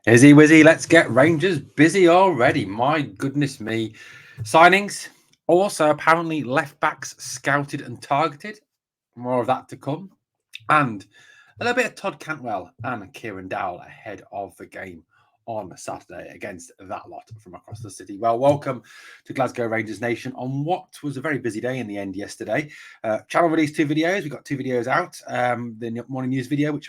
Izzy Wizzy, let's get Rangers busy already. My goodness me. Signings. Also, apparently, left backs scouted and targeted. More of that to come. And a little bit of Todd Cantwell and Kieran Dowell ahead of the game on Saturday against that lot from across the city. Well, welcome to Glasgow Rangers Nation on what was a very busy day in the end yesterday. Channel released 2 videos. We got 2 videos out. The morning news video, which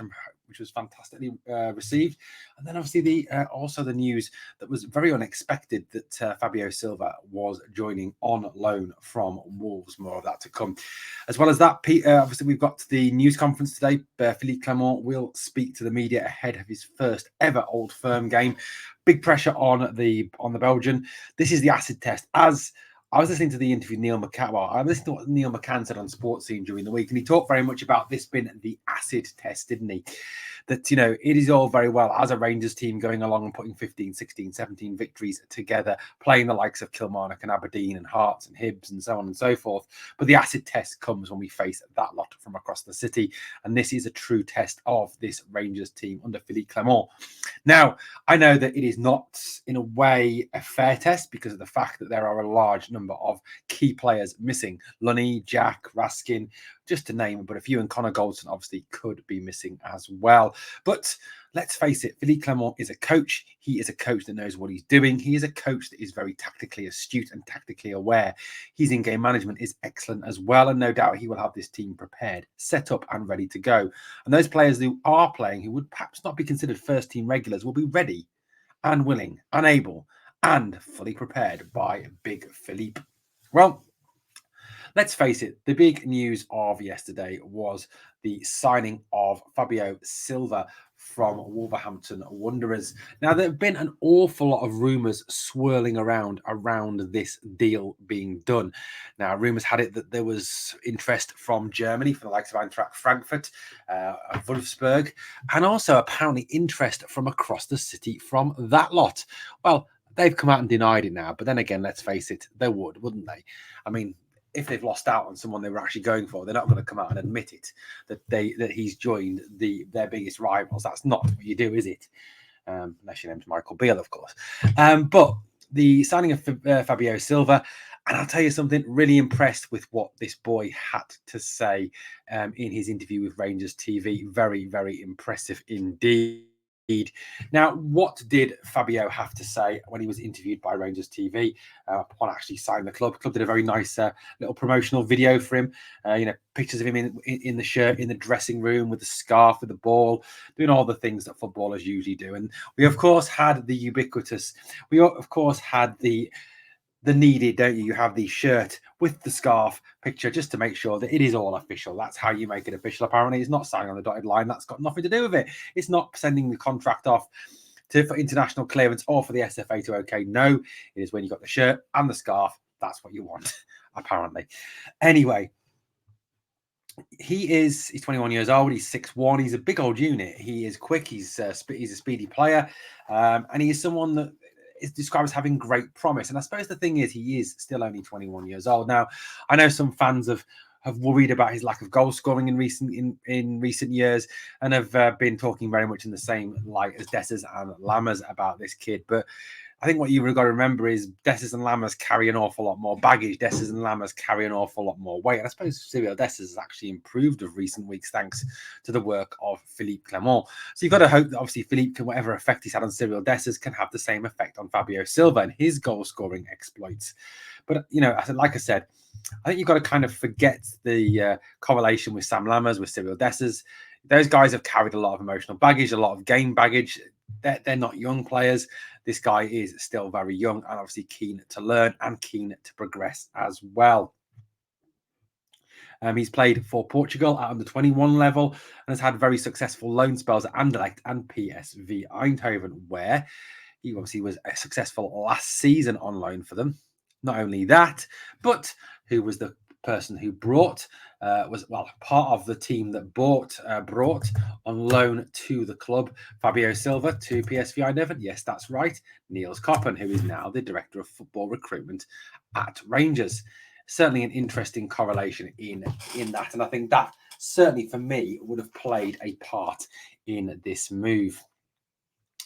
was fantastically received, and then obviously also the news that was very unexpected that Fabio Silva was joining on loan from Wolves. More of that to come. As well as that, obviously we've got the news conference today. Philippe Clement will speak to the media ahead of his first ever Old Firm game. Big pressure on the Belgian. This is the acid test. As I was listening to the interview Neil McCann. Well, I listened to what Neil McCann said on Sports Scene during the week, and he talked very much about this being the acid test, didn't he? That, it is all very well as a Rangers team going along and putting 15, 16, 17 victories together, playing the likes of Kilmarnock and Aberdeen and Hearts and Hibs and so on and so forth. But the acid test comes when we face that lot from across the city. And this is a true test of this Rangers team under Philippe Clement. Now, I know that it is not, in a way, a fair test because of the fact that there are a large number of key players missing. Lunny, Jack, Raskin, just to name, but a few, and Connor Goldson obviously could be missing as well. But let's face it, Philippe Clement is a coach. He is a coach that knows what he's doing. He is a coach that is very tactically astute and tactically aware. His in-game management is excellent as well, and no doubt he will have this team prepared, set up and ready to go. And those players who are playing, who would perhaps not be considered first-team regulars, will be ready and willing and able and fully prepared by Big Philippe. Well, let's face it, the big news of yesterday was the signing of Fabio Silva from Wolverhampton Wanderers. Now, there have been an awful lot of rumours swirling around this deal being done. Now, rumours had it that there was interest from Germany, from the likes of Eintracht Frankfurt, Wolfsburg, and also apparently interest from across the city from that lot. Well, they've come out and denied it now, but then again, let's face it, they would, wouldn't they? I mean, if they've lost out on someone they were actually going for, they're not going to come out and admit it that he's joined their biggest rivals. That's not what you do, is it? Unless your name's Michael Beale, of course. But the signing of Fabio Silva, and I'll tell you something, really impressed with what this boy had to say in his interview with Rangers TV. Very, very impressive indeed. Now, what did Fabio have to say when he was interviewed by Rangers TV upon actually signing the club? The club did a very nice little promotional video for him. Pictures of him in the shirt, in the dressing room, with the scarf, with the ball, doing all the things that footballers usually do. And we, of course, had the ubiquitous. We, of course, had the needed, don't you? You have the shirt with the scarf picture just to make sure that it is all official. That's how you make it official. Apparently, it's not signing on the dotted line. That's got nothing to do with it. It's not sending the contract off for international clearance or for the SFA to okay. No, it is when you got the shirt and the scarf. That's what you want, apparently. Anyway, he's 21 years old. He's 6'1". He's a big old unit. He is quick. He's a speedy player, and he is someone that is described as having great promise. And I suppose the thing is, he is still only 21 years old. Now, I know some fans have worried about his lack of goal scoring in recent years, and have been talking very much in the same light as Dessers and Lammers about this kid. But I think what you've got to remember is Dessers and Lammers carry an awful lot more baggage. Dessers and Lammers carry an awful lot more weight. And I suppose Cyril Dessers has actually improved of recent weeks thanks to the work of Philippe Clement. So you've got to hope that obviously Philippe, whatever effect he's had on Cyril Dessers, can have the same effect on Fabio Silva and his goal-scoring exploits. But, like I said, I think you've got to kind of forget the correlation with Sam Lammers, with Cyril Dessers. Those guys have carried a lot of emotional baggage, a lot of game baggage. They're not young players. This guy is still very young and obviously keen to learn and keen to progress as well. He's played for Portugal at under 21 level and has had very successful loan spells at Anderlecht and PSV Eindhoven, where he obviously was successful last season on loan for them. Not only that, but who was the person who brought part of the team that brought on loan to the club Fabio Silva to PSV Eindhoven. Yes, that's right, Niels Koppen, who is now the director of football recruitment at Rangers. Certainly an interesting correlation in that, and I think that certainly for me would have played a part in this move.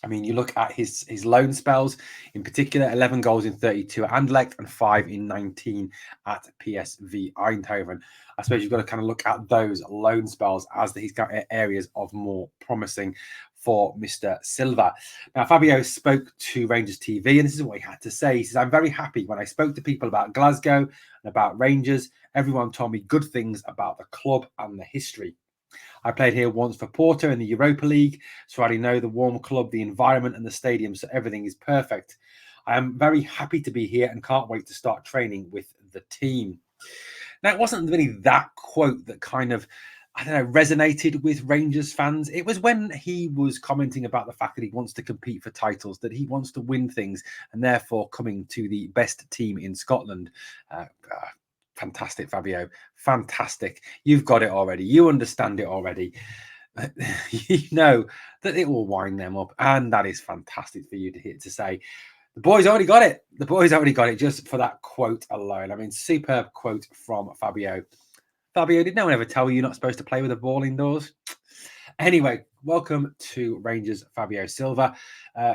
I mean, you look at his loan spells, in particular, 11 goals in 32 at Anderlecht and 5 in 19 at PSV Eindhoven. I suppose you've got to kind of look at those loan spells as he's got areas of more promising for Mr. Silva. Now, Fabio spoke to Rangers TV, and this is what he had to say. He says, "I'm very happy. When I spoke to people about Glasgow and about Rangers, everyone told me good things about the club and the history. I played here once for Porto in the Europa League, so I already know the warm club, the environment and the stadium, so everything is perfect. I am very happy to be here and can't wait to start training with the team." Now, it wasn't really that quote that kind of, I don't know, resonated with Rangers fans. It was when he was commenting about the fact that he wants to compete for titles, that he wants to win things, and therefore coming to the best team in Scotland. Fantastic, Fabio. Fantastic. You've got it already. You understand it already. You know that it will wind them up. And that is fantastic for you to say. The boys already got it. The boys already got it just for that quote alone. I mean, superb quote from Fabio. Fabio, did no one ever tell you you're not supposed to play with a ball indoors? Anyway, welcome to Rangers Fabio Silva.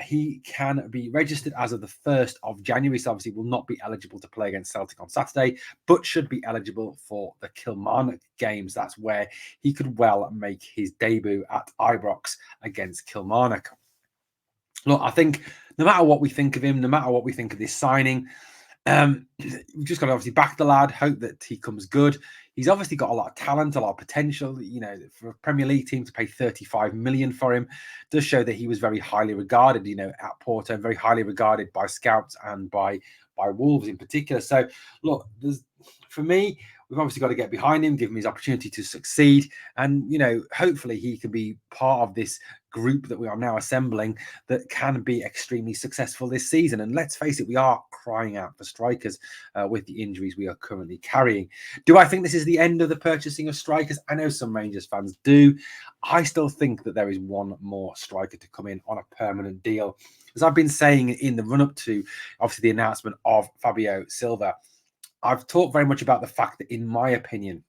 He can be registered as of the 1st of January, so obviously will not be eligible to play against Celtic on Saturday, but should be eligible for the Kilmarnock games. That's where he could well make his debut at Ibrox against Kilmarnock. Look, I think no matter what we think of him, no matter what we think of this signing, we've just got to obviously back the lad, hope that he comes good. He's obviously got a lot of talent, a lot of potential. You know, for a Premier League team to pay 35 million for him does show that he was very highly regarded, you know, at Porto, and very highly regarded by scouts and by Wolves in particular. So, look, for me, we've obviously got to get behind him, give him his opportunity to succeed, and you know, hopefully he can be part of this group that we are now assembling that can be extremely successful this season. And let's face it, we are crying out for strikers with the injuries we are currently carrying. Do I think this is the end of the purchasing of strikers? I know some Rangers fans do. I still think that there is one more striker to come in on a permanent deal. As I've been saying in the run-up to, obviously, the announcement of Fabio Silva, I've talked very much about the fact that, in my opinion,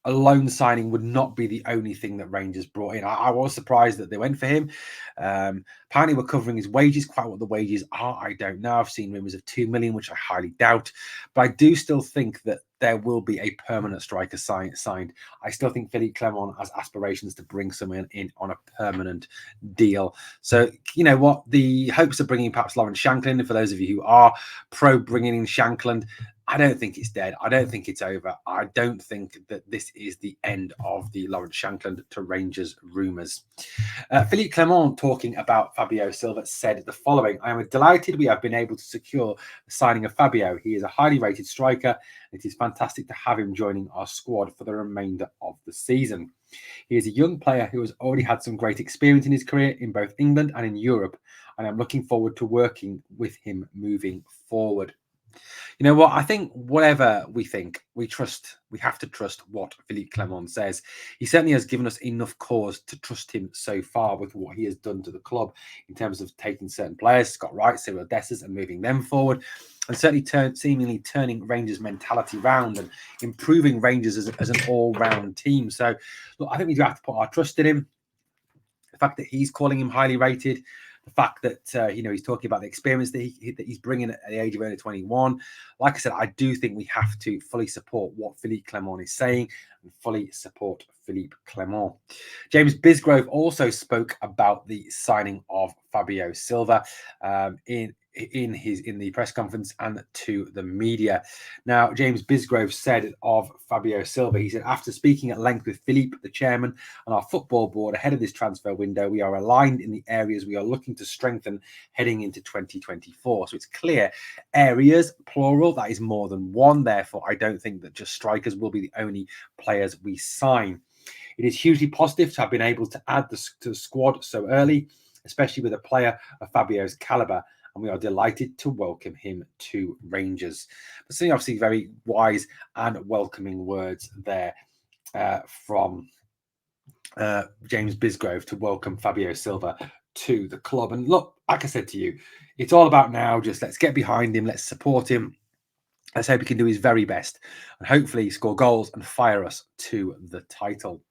a loan signing would not be the only thing that Rangers brought in. I was surprised that they went for him. Apparently we're covering his wages. Quite what the wages are, I don't know. I've seen rumours of 2 million, which I highly doubt. But I do still think that there will be a permanent striker signed. I still think Philippe Clement has aspirations to bring someone in on a permanent deal. So, you know what? The hopes of bringing perhaps Lawrence Shankland, for those of you who are pro bringing in Shankland, I don't think it's dead. I don't think it's over. I don't think that this is the end of the Lawrence Shankland to Rangers rumours. Philippe Clement, talking about Fabio Silva, said the following: "I am delighted we have been able to secure the signing of Fabio. He is a highly rated striker. It is fantastic to have him joining our squad for the remainder of the season. He is a young player who has already had some great experience in his career in both England and in Europe, and I'm looking forward to working with him moving forward." You know what? I think whatever we think, we have to trust what Philippe Clement says. He certainly has given us enough cause to trust him so far with what he has done to the club in terms of taking certain players, Scott Wright, Cyril Dessers, and moving them forward, and certainly seemingly turning Rangers' mentality round and improving Rangers as an all-round team. So, look, I think we do have to put our trust in him. The fact that he's calling him highly rated, the fact that he's talking about the experience that he's bringing at the age of only 21. Like I said, I do think we have to fully support what Philippe Clement is saying and fully support Philippe Clement. James Bisgrove also spoke about the signing of Fabio Silva in the press conference and to the media. Now, James Bisgrove said of Fabio Silva, he said, "After speaking at length with Philippe, the chairman, and our football board ahead of this transfer window, we are aligned in the areas we are looking to strengthen heading into 2024. So it's clear, areas, plural, that is more than one. Therefore, I don't think that just strikers will be the only players we sign. It is hugely positive to have been able to add to the squad so early, especially with a player of Fabio's calibre, and we are delighted to welcome him to Rangers." But seeing obviously very wise and welcoming words there from James Bisgrove to welcome Fabio Silva to the club. And look, like I said to you, it's all about now. Just let's get behind him. Let's support him. Let's hope he can do his very best and hopefully score goals and fire us to the title.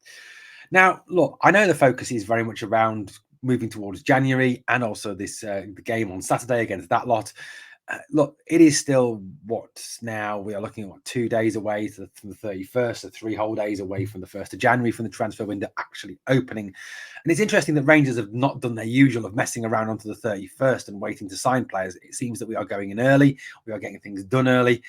Now, look, I know the focus is very much around moving towards January, and also this the game on Saturday against that lot. Look, it is still what's now we are looking at 2 days away from the 31st, so 3 whole days away from the 1st of January from the transfer window actually opening. And it's interesting that Rangers have not done their usual of messing around onto the 31st and waiting to sign players. It seems that we are going in early. We are getting things done early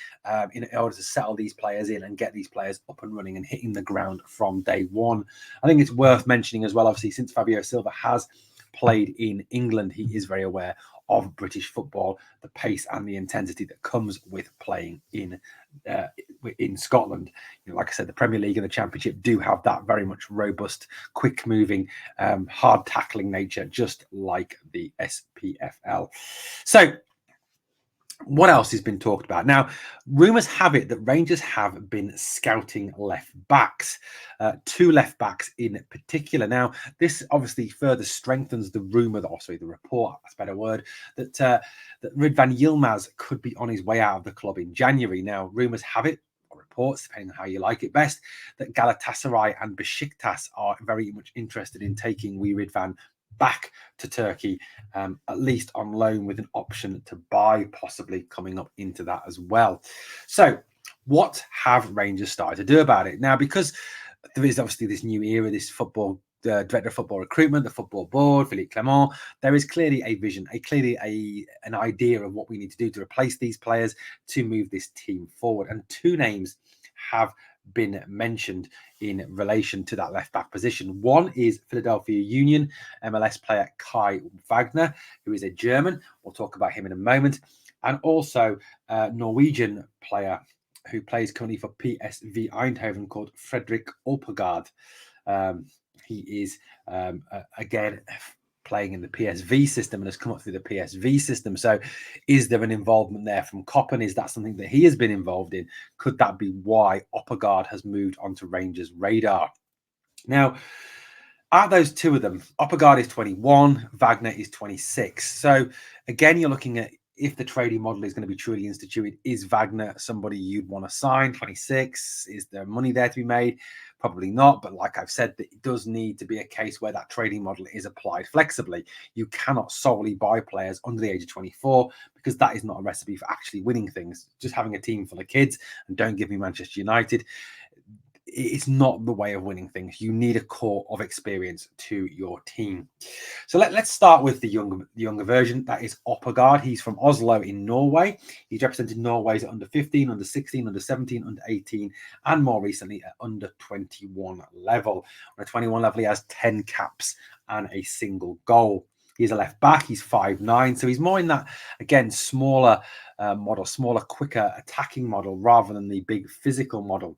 in order to settle these players in and get these players up and running and hitting the ground from day one. I think it's worth mentioning as well, obviously, since Fabio Silva has played in England, he is very aware of British football, the pace and the intensity that comes with playing in Scotland. Like I said, the Premier League and the Championship do have that very much robust, quick-moving, hard-tackling nature, just like the SPFL. So, what else has been talked about? Now, rumours have it that Rangers have been scouting left backs, 2 left backs in particular. Now, this obviously further strengthens the rumour, the report, that's a better word, that Ridvan Yilmaz could be on his way out of the club in January. Now, rumours have it, or reports, depending on how you like it best, that Galatasaray and Besiktas are very much interested in taking Ridvan back to Turkey, at least on loan, with an option to buy possibly coming up into that as well. So what have Rangers started to do about it? Now, because there is obviously this new era, this football director of football recruitment, the football board, Philippe Clement, there is clearly a vision, an idea of what we need to do to replace these players to move this team forward. And 2 names have been mentioned in relation to that left back position. One is Philadelphia Union MLS player Kai Wagner, who is a German. We'll talk about him in a moment. And also a Norwegian player who plays currently for PSV Eindhoven called Fredrik Oppegaard. He is, again, playing in the PSV system and has come up through the PSV system. So is there an involvement there from Koppen? Is that something that he has been involved in? Could that be why Oppegaard has moved onto Rangers' radar? Now, out those 2 of them, Oppegaard is 21, Wagner is 26. So again, you're looking at, if the trading model is going to be truly instituted, is Wagner somebody you'd want to sign? 26, is there money there to be made? Probably not, but like I've said, it does need to be a case where that trading model is applied flexibly. You cannot solely buy players under the age of 24, because that is not a recipe for actually winning things. Just having a team full of kids, and don't give me Manchester United, it's not the way of winning things. You need a core of experience to your team. So let's start with the younger version. That is Oppegaard. He's from Oslo in Norway. He's represented Norway's under 15, under 16, under 17, under 18, and more recently at under 21 level. On a 21 level, he has 10 caps and a single goal. He's a left back. He's 5'9", so he's more in that, again, smaller model, smaller, quicker attacking model rather than the big physical model.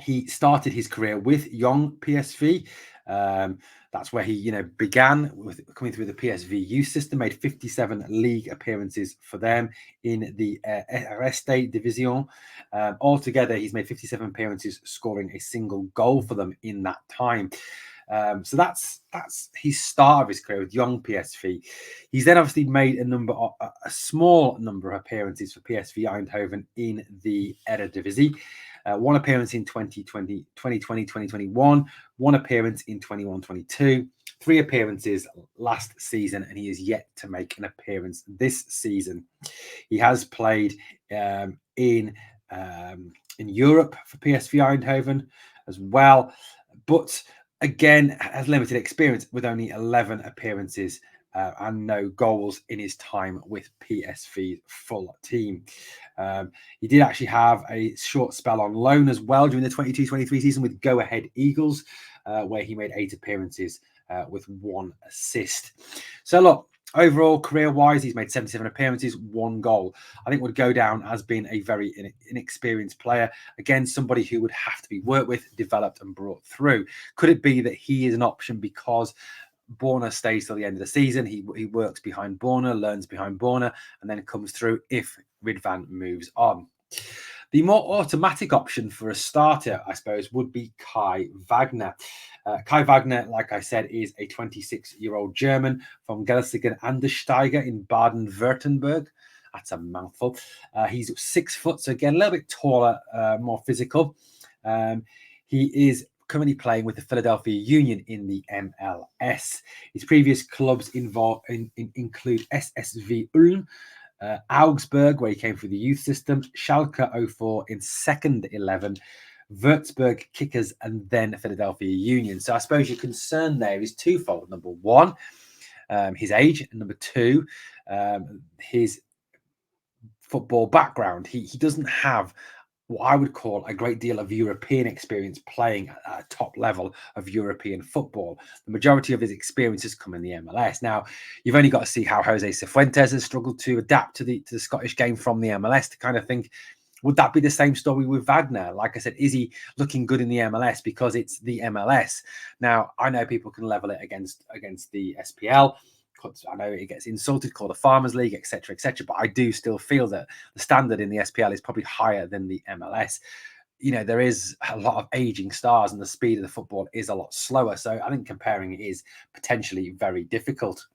He started his career with Young PSV. That's where he, began with coming through the PSV youth system. Made 57 league appearances for them in the Erste Division. Altogether, he's made 57 appearances, scoring a single goal for them in that time. So that's his start of his career with Young PSV. He's then obviously made a small number of appearances for PSV Eindhoven in the Eredivisie. 1 appearance in 2020, 2021, 1 appearance in 21-22, 3 appearances last season, and he is yet to make an appearance this season. He has played in Europe for PSV Eindhoven as well, but again has limited experience with only 11 appearances and no goals in his time with PSV's full team. He did actually have a short spell on loan as well during the 22-23 season with Go Ahead Eagles, where he made 8 appearances with 1 assist. So look, overall, career-wise, he's made 77 appearances, 1 goal. I think would go down as being a very inexperienced player. Again, somebody who would have to be worked with, developed and brought through. Could it be that he is an option because Borna stays till the end of the season? He works behind Borna, learns behind Borna, and then comes through if Ridvan moves on. The more automatic option for a starter, I suppose, would be Kai Wagner. Kai Wagner, like I said, is a 26-year-old German from Gelsenkirchen Andersteiger in Baden-Württemberg. That's a mouthful. He's 6 foot, so again, a little bit taller, more physical. He is currently playing with the Philadelphia Union in the MLS. His previous clubs include SSV Ulm, Augsburg, where he came through the youth system, Schalke 04 in second 11, Würzburg Kickers, and then Philadelphia Union. So I suppose your concern there is twofold. Number one, his age, and number two, his football background. He doesn't have what I would call a great deal of European experience playing at a top level of European football. The majority of his experience has come in the MLS. Now, you've only got to see how Jose Cifuentes has struggled to adapt to the Scottish game from the MLS to kind of think, would that be the same story with Wagner? Like I said, is he looking good in the MLS because it's the MLS? Now, I know people can level it against the SPL. I know it gets insulted, called a Farmers League, etc., etc. But I do still feel that the standard in the SPL is probably higher than the MLS. You know, there is a lot of aging stars and the speed of the football is a lot slower. So I think comparing it is potentially very difficult.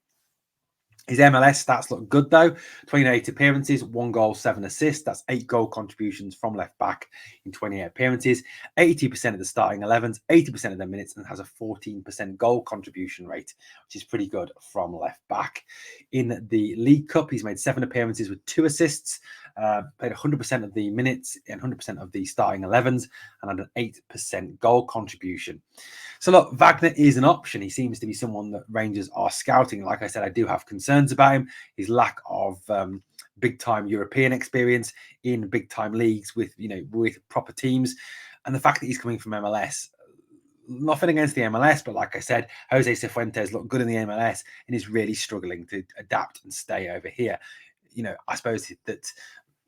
His MLS stats look good, though. 28 appearances, 1 goal, 7 assists. That's 8 goal contributions from left back in 28 appearances. 80% of the starting 11s, 80% of their minutes, and has a 14% goal contribution rate, which is pretty good from left back. In the League Cup, he's made 7 appearances with 2 assists, played 100% of the minutes and 100% of the starting 11s, and had an 8% goal contribution. So look, Wagner is an option. He seems to be someone that Rangers are scouting. Like I said, I do have concerns about him. His lack of big-time European experience in big-time leagues with proper teams, and the fact that he's coming from MLS. Nothing against the MLS, but like I said, Jose Cifuentes looked good in the MLS and is really struggling to adapt and stay over here. You know, I suppose that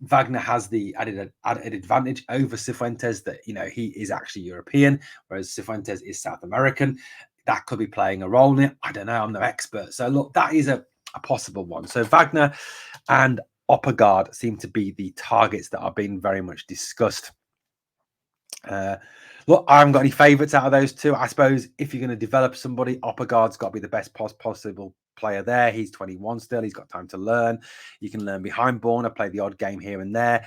Wagner has the added advantage over Cifuentes that, he is actually European, whereas Cifuentes is South American. That could be playing a role in it. I don't know. I'm no expert. So, look, that is a possible one. So, Wagner and Oppegaard seem to be the targets that are being very much discussed. Look, I haven't got any favourites out of those two. I suppose if you're going to develop somebody, Oppegaard's got to be the best possible player there. He's 21 still. He's got time to learn. You can learn behind Borna, play the odd game here and there.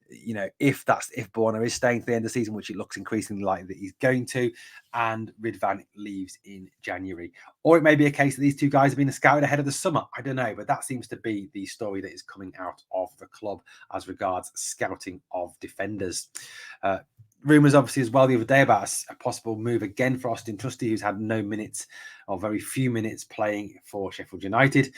You know, if Borna is staying to the end of the season, which it looks increasingly likely that he's going to, and Ridvan leaves in January. Or it may be a case that these two guys have been scouted ahead of the summer. I don't know, but that seems to be the story that is coming out of the club as regards scouting of defenders. Rumours, obviously, as well the other day about a possible move again for Austin Trusty, who's had no minutes or very few minutes playing for Sheffield United.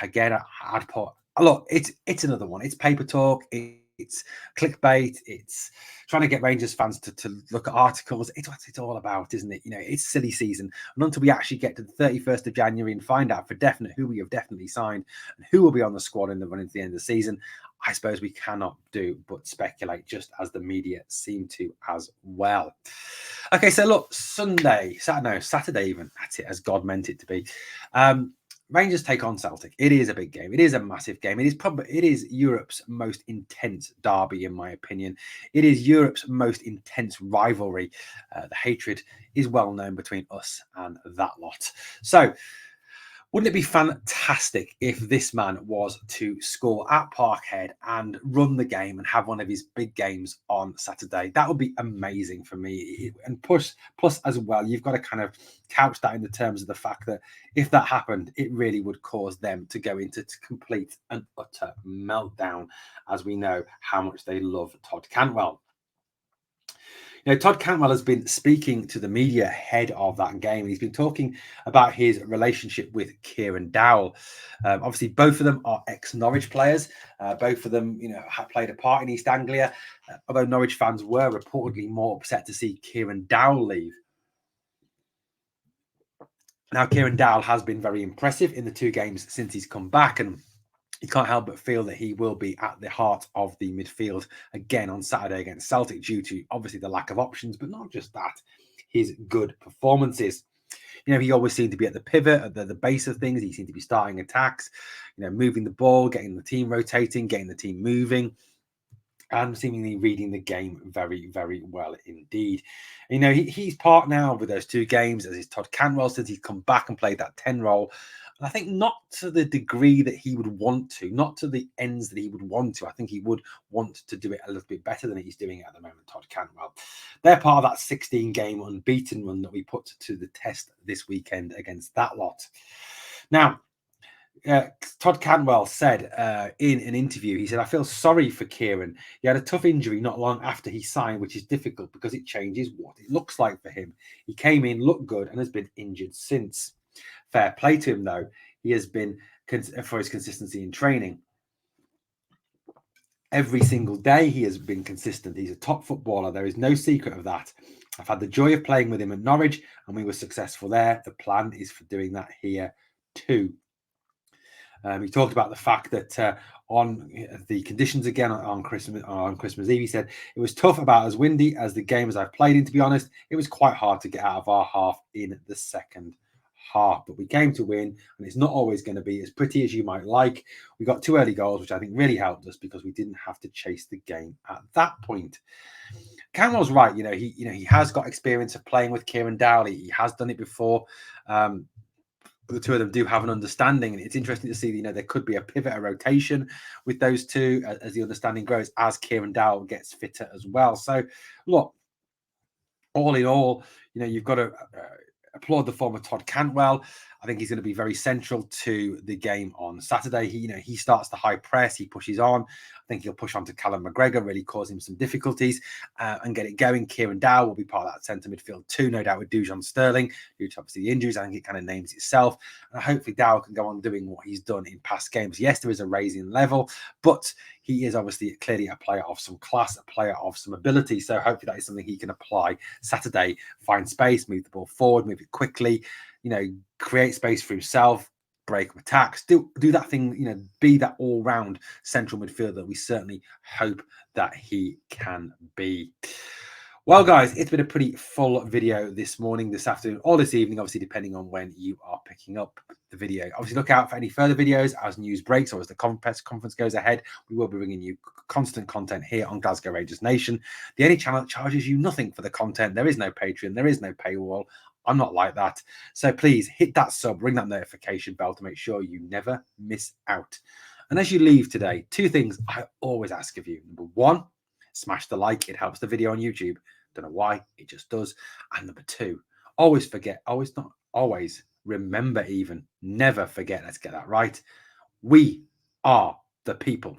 Again, I'd put, look, it's another one. It's paper talk. It's clickbait. It's trying to get Rangers fans to look at articles. It's what it's all about, isn't it? You know, it's silly season. And until we actually get to the 31st of January and find out for definite who we have definitely signed and who will be on the squad in the run into the end of the season, I suppose we cannot do but speculate, just as the media seem to as well. Okay, so look, Saturday even, that's it, as God meant it to be. Rangers take on Celtic. It is a big game. It is a massive game. It is Europe's most intense derby, in my opinion. It is Europe's most intense rivalry. The hatred is well known between us and that lot. So, wouldn't it be fantastic if this man was to score at Parkhead and run the game and have one of his big games on Saturday? That would be amazing for me. And plus as well, you've got to kind of couch that in the terms of the fact that if that happened, it really would cause them to go into complete and utter meltdown, as we know how much they love Todd Cantwell. You know, Todd Cantwell has been speaking to the media ahead of that game. He's been talking about his relationship with Kieran Dowell. Obviously, both of them are ex-Norwich players. Both of them, have played a part in East Anglia. Although Norwich fans were reportedly more upset to see Kieran Dowell leave. Now, Kieran Dowell has been very impressive in the 2 games since he's come back, and you can't help but feel that he will be at the heart of the midfield again on Saturday against Celtic, due to obviously the lack of options, but not just that, his good performances. He always seemed to be at the pivot, at the base of things. He seemed to be starting attacks, moving the ball, getting the team rotating, getting the team moving, and seemingly reading the game very, very well indeed. He's part now with those 2 games, as is Todd Cantwell, since he's come back and played that 10 role. And I think not to the degree that he would want to, not to the ends that he would want to. I think he would want to do it a little bit better than he's doing at the moment, Todd Cantwell. They're part of that 16-game unbeaten run that we put to the test this weekend against that lot. Now, Todd Cantwell said in an interview, he said, I feel sorry for Kieran. He had a tough injury not long after he signed, which is difficult because it changes what it looks like for him. He came in, looked good, and has been injured since. Fair play to him, though. He has been for his consistency in training. Every single day he has been consistent. He's a top footballer. There is no secret of that. I've had the joy of playing with him at Norwich, and we were successful there. The plan is for doing that here too. He talked about the fact that on the conditions again on Christmas Eve, he said it was tough, about as windy as the game as I've played in. To be honest, it was quite hard to get out of our half in the second half, but we came to win, and it's not always going to be as pretty as you might like. We got 2 early goals, which I think really helped us because we didn't have to chase the game at that point. Cantwell's right. He has got experience of playing with Kieran Dowell. He has done it before. The two of them do have an understanding, and it's interesting to see. There could be a pivot, a rotation with those two as the understanding grows, as Kieran Dowell gets fitter as well. So, look, all in all, you've got to applaud the form of Todd Cantwell. I think he's going to be very central to the game on Saturday. He starts the high press, he pushes on. I think he'll push on to Callum McGregor, really cause him some difficulties and get it going. Kieran Dowell will be part of that centre midfield too, no doubt, with Dujon Sterling, due to obviously the injuries. I think it kind of names itself. And hopefully Dowell can go on doing what he's done in past games. Yes, there is a raising level, but he is obviously clearly a player of some class, a player of some ability. So hopefully that is something he can apply Saturday, find space, move the ball forward, move it quickly, create space for himself, break attacks, do that thing, be that all-round central midfielder that we certainly hope that he can be. Well, guys, it's been a pretty full video this morning, this afternoon, or this evening, obviously, depending on when you are picking up the video. Obviously, look out for any further videos as news breaks or as the conference goes ahead. We will be bringing you constant content here on Glasgow Rangers Nation. The only channel that charges you nothing for the content. There is no Patreon. There is no paywall. I'm not like that. So please hit that sub, ring that notification bell to make sure you never miss out. And as you leave today, 2 things I always ask of you. Number 1, smash the like. It helps the video on YouTube. Don't know why, it just does. And number 2, remember even, never forget, let's get that right. We are the people.